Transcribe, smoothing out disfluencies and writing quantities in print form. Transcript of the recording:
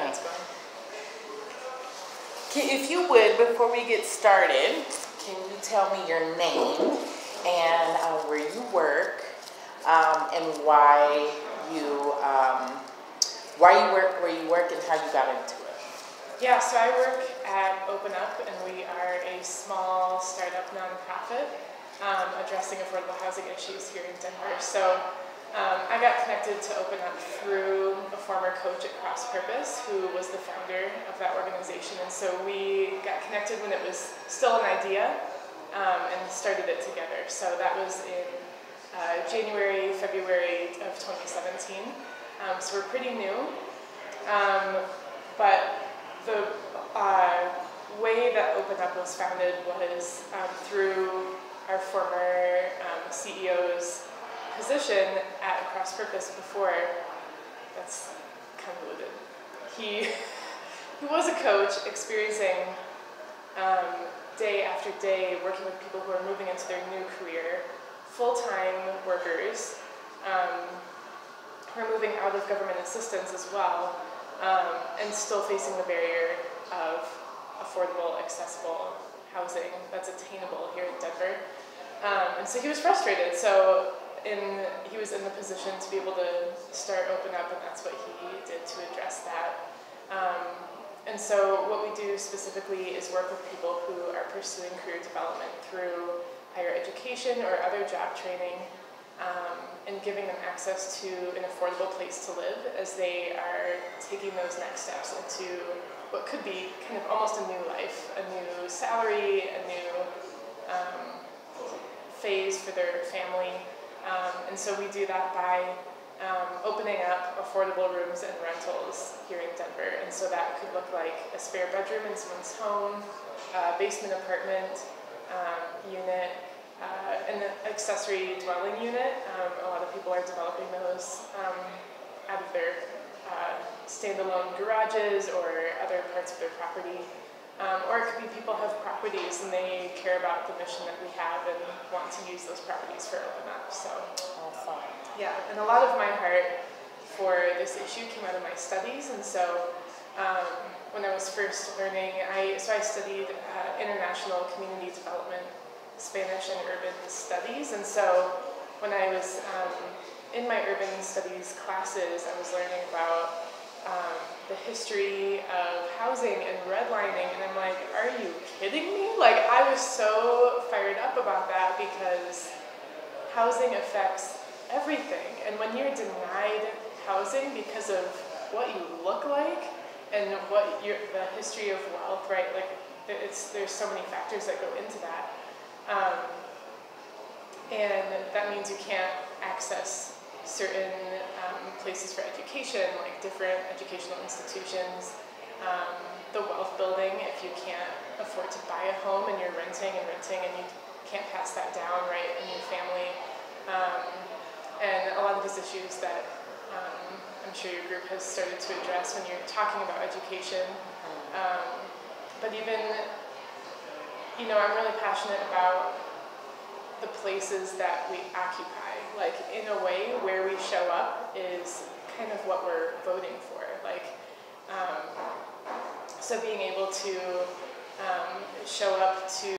That's fine. If you would, before we get started, can you tell me your name and where you work, and why you work where you work and how you got into it? Yeah, so I work at Open Up, and we are a small startup nonprofit addressing affordable housing issues here in Denver. So I got connected to Open Up through a former coach at Cross Purpose, who was the founder of that organization. And so we got connected when it was still an idea and started it together. So that was in January, February of 2017. So we're pretty new. But the way that Open Up was founded was through our former CEO's position at Cross Purpose before. That's convoluted. He was a coach experiencing day after day working with people who are moving into their new career, full-time workers who are moving out of government assistance as well, and still facing the barrier of affordable, accessible housing that's attainable here in Denver. And so he was frustrated. So he was in the position to be able to start Open Up, and that's what he did to address that. And so what we do specifically is work with people who are pursuing career development through higher education or other job training, and giving them access to an affordable place to live as they are taking those next steps into what could be kind of almost a new life, a new salary, a new phase for their family. And so we do that by opening up affordable rooms and rentals here in Denver. And so that could look like a spare bedroom in someone's home, a basement apartment unit, an accessory dwelling unit. A lot of people are developing those out of their standalone garages or other parts of their property. Or it could be people have properties and they care about the mission that we have and want to use those properties for Open Up. So, Awesome. Yeah, and a lot of my heart for this issue came out of my studies. And so when I was first learning, I studied international community development, Spanish and urban studies. And so when I was in my urban studies classes, I was learning about the history of housing and redlining, and I'm like, are you kidding me? Like, I was so fired up about that because housing affects everything, and when you're denied housing because of what you look like and what the history of wealth, right? Like, there's so many factors that go into that, and that means you can't access certain places for education, like different educational institutions, the wealth building, if you can't afford to buy a home and you're renting and you can't pass that down, right, in your family, and a lot of these issues that I'm sure your group has started to address when you're talking about education. But even, I'm really passionate about the places that we occupy. Like, in a way, where we show up is kind of what we're voting for. Like, so being able to show up to